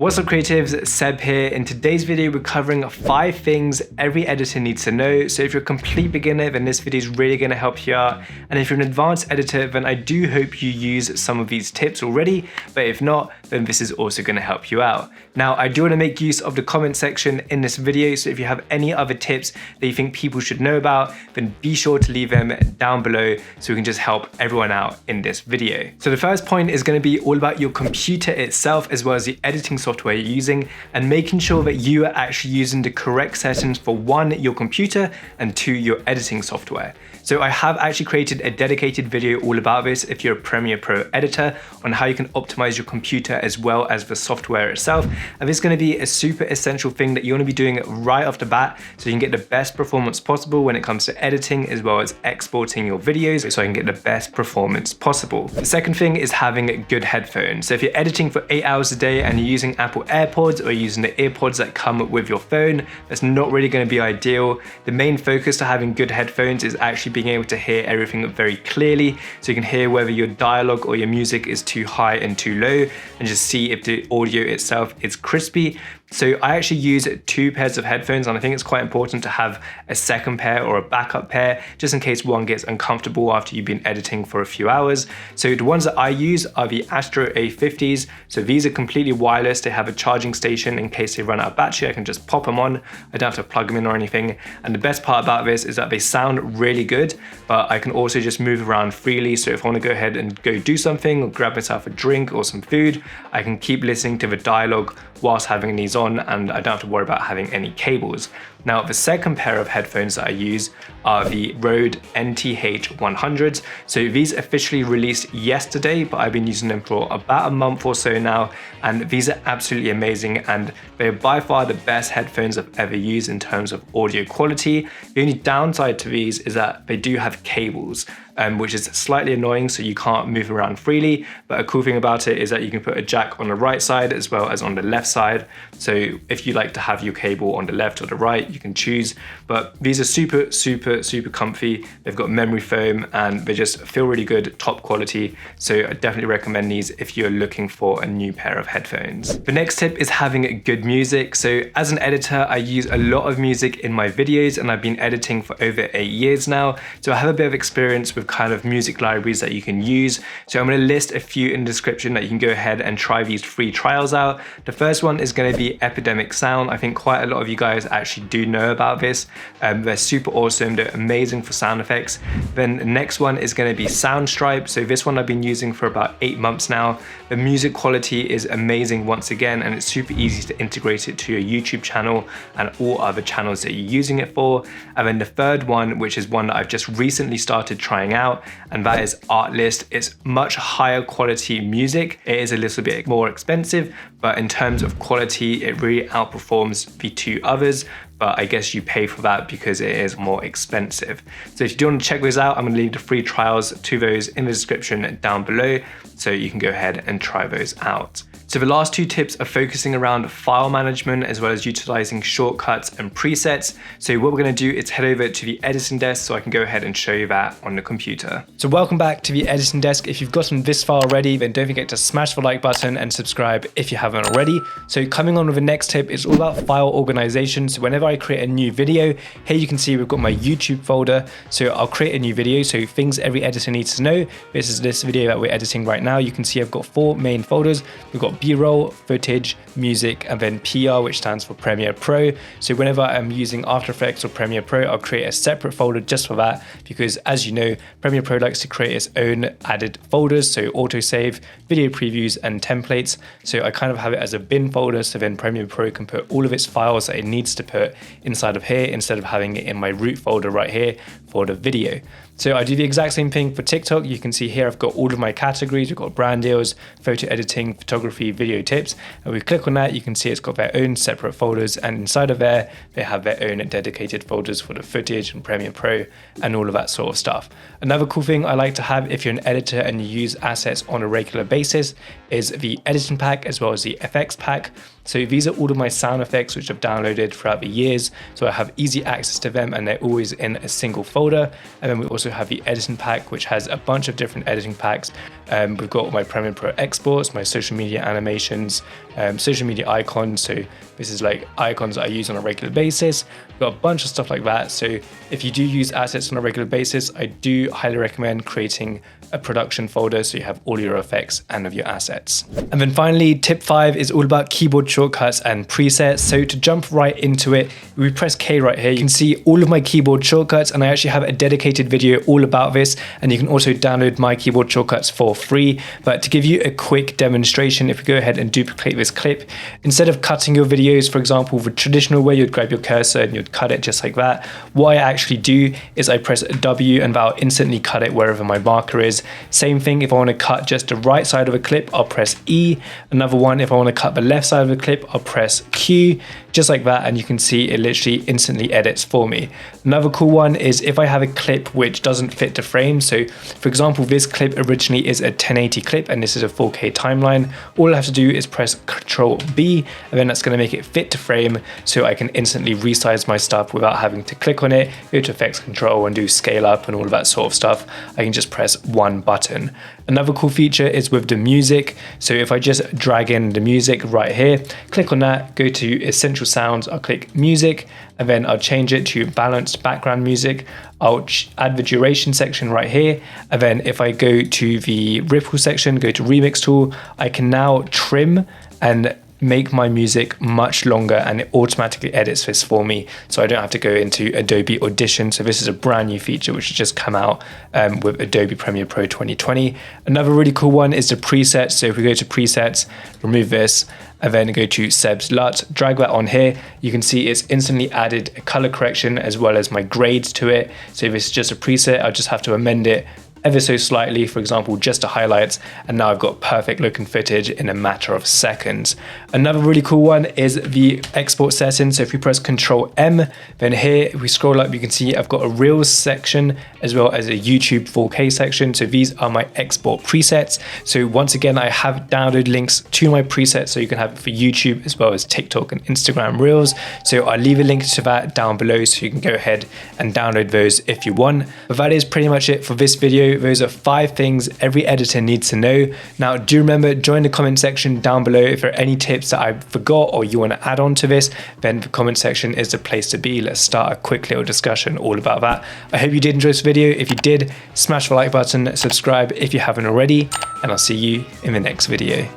What's up creatives, Seb here. In today's video, we're covering 5 things every editor needs to know. So if you're a complete beginner, then this video is really gonna help you out. And if you're an advanced editor, then I do hope you use some of these tips already. But if not, then this is also gonna help you out. Now, I do wanna make use of the comment section in this video. So if you have any other tips that you think people should know about, then be sure to leave them down below so we can just help everyone out in this video. So the first point is gonna be all about your computer itself, as well as the editing software you're using, and making sure that you are actually using the correct settings for 1, your computer, and 2, your editing software. So I have actually created a dedicated video all about this if you're a Premiere Pro editor, on how you can optimize your computer as well as the software itself. And this is going to be a super essential thing that you want to be doing right off the bat so you can get the best performance possible when it comes to editing as well as exporting your videos so I can get the best performance possible. The second thing is having good headphones. So if you're editing for 8 hours a day and you're using Apple AirPods or using the earpods that come with your phone, that's not really going to be ideal. The main focus to having good headphones is actually being able to hear everything very clearly, so you can hear whether your dialogue or your music is too high and too low, and just see if the audio itself is crispy. So I actually use 2 pairs of headphones, and I think it's quite important to have a second pair or a backup pair, just in case one gets uncomfortable after you've been editing for a few hours. So the ones that I use are the Astro A50s. So these are completely wireless. They have a charging station in case they run out of battery. I can just pop them on. I don't have to plug them in or anything. And the best part about this is that they sound really good, but I can also just move around freely. So if I want to go ahead and go do something or grab myself a drink or some food, I can keep listening to the dialogue whilst having these on, and I don't have to worry about having any cables. Now, the second pair of headphones that I use are the Rode NTH100s. So these officially released yesterday, but I've been using them for about a month or so now, and these are absolutely amazing, and they're by far the best headphones I've ever used in terms of audio quality. The only downside to these is that they do have cables, which is slightly annoying, so you can't move around freely. But a cool thing about it is that you can put a jack on the right side as well as on the left side. So if you like to have your cable on the left or the right, you can choose. But these are super comfy. They've got memory foam and they just feel really good, top quality. So I definitely recommend these if you're looking for a new pair of headphones. The next tip is having good music. So as an editor, I use a lot of music in my videos, and I've been editing for over 8 years now. So I have a bit of experience with kind of music libraries that you can use. So I'm going to list a few in the description that you can go ahead and try these free trials out. The first one is going to be Epidemic Sound. I think quite a lot of you guys actually do know about this. They're super awesome. They're amazing for sound effects. Then the next one is going to be Soundstripe. So this one I've been using for about 8 months now. The music quality is amazing once again, and it's super easy to integrate it to your YouTube channel and all other channels that you're using it for. And then the third one, which is one that I've just recently started trying out, and that is Artlist. It's much higher quality music. It is a little bit more expensive, but in terms of quality, it really outperforms the 2 others. But I guess you pay for that because it is more expensive. So if you do want to check those out, I'm going to leave the free trials to those in the description down below, so you can go ahead and try those out. So the last 2 tips are focusing around file management as well as utilizing shortcuts and presets. So what we're going to do is head over to the editing desk so I can go ahead and show you that on the computer. So welcome back to the editing desk. If you've gotten this far already, then don't forget to smash the like button and subscribe if you haven't already. So coming on with the next tip is all about file organization. So whenever I create a new video, here you can see we've got my YouTube folder. So I'll create a new video. So things every editor needs to know. This is this video that we're editing right now. You can see I've got 4 main folders. We've got B-roll, footage, music, and then PR, which stands for Premiere Pro. So whenever I'm using After Effects or Premiere Pro, I'll create a separate folder just for that, because as you know, Premiere Pro likes to create its own added folders, so autosave, video previews, and templates. So I kind of have it as a bin folder, so then Premiere Pro can put all of its files that it needs to put inside of here instead of having it in my root folder right here for the video. So I do the exact same thing for TikTok. You can see here I've got all of my categories. We've got brand deals, photo editing, photography, video tips. And we click on that, you can see it's got their own separate folders, and inside of there, they have their own dedicated folders for the footage and Premiere Pro and all of that sort of stuff. Another cool thing I like to have if you're an editor and you use assets on a regular basis is the editing pack as well as the FX pack. So these are all of my sound effects which I've downloaded throughout the years. So I have easy access to them and they're always in a single folder. And then we also have the editing pack, which has a bunch of different editing packs. We've got my Premiere Pro exports, my social media animations, social media icons. So this is like icons that I use on a regular basis. We've got a bunch of stuff like that. So if you do use assets on a regular basis, I do highly recommend creating a production folder so you have all your effects and of your assets. And then finally, tip 5 is all about keyboard shortcuts and presets. So to jump right into it, we press K right here. You can see all of my keyboard shortcuts, and I actually have a dedicated video all about this, and you can also download my keyboard shortcuts for free. But to give you a quick demonstration, if you go ahead and duplicate this clip, instead of cutting your videos, for example, the traditional way, you'd grab your cursor and you'd cut it just like that. What I actually do is I press W and that'll instantly cut it wherever my marker is. Same thing, if I want to cut just the right side of a clip, I'll press E. Another one, if I want to cut the left side of a clip, I'll press Q, just like that, and you can see it literally instantly edits for me. Another cool one is if I have a clip which doesn't fit the frame. So for example, this clip originally is a 1080 clip and this is a 4K timeline. All I have to do is press Ctrl B, and then that's going to make it fit to frame, so I can instantly resize my stuff without having to click on it, go to effects control and do scale up and all of that sort of stuff. I can just press one button. Another cool feature is with the music. So if I just drag in the music right here, click on that, go to Essential Sounds, I'll click Music, and then I'll change it to Balanced Background Music. I'll add the duration section right here. And then if I go to the ripple section, go to Remix Tool, I can now trim and make my music much longer, and it automatically edits this for me, so I don't have to go into Adobe Audition. So this is a brand new feature which has just come out with Adobe Premiere Pro 2020. Another really cool one is the presets. So if we go to presets, remove this, and then go to Seb's LUT, drag that on here, you can see it's instantly added a color correction as well as my grades to it. So if it's just a preset, I just have to amend it ever so slightly, for example, just to highlights, and now I've got perfect looking footage in a matter of seconds. Another really cool one is the export settings. So if we press Ctrl M, then here, if we scroll up, you can see I've got a Reels section as well as a YouTube 4K section. So these are my export presets. So once again, I have downloaded links to my presets, so you can have it for YouTube as well as TikTok and Instagram Reels. So I'll leave a link to that down below so you can go ahead and download those if you want. But that is pretty much it for this video. Those are 5 things every editor needs to know. Now, do remember, join the comment section down below if there are any tips that I forgot or you want to add on to this. Then the comment section is the place to be. Let's start a quick little discussion all about that. I hope you did enjoy this video. If you did, smash the like button, subscribe if you haven't already, and I'll see you in the next video.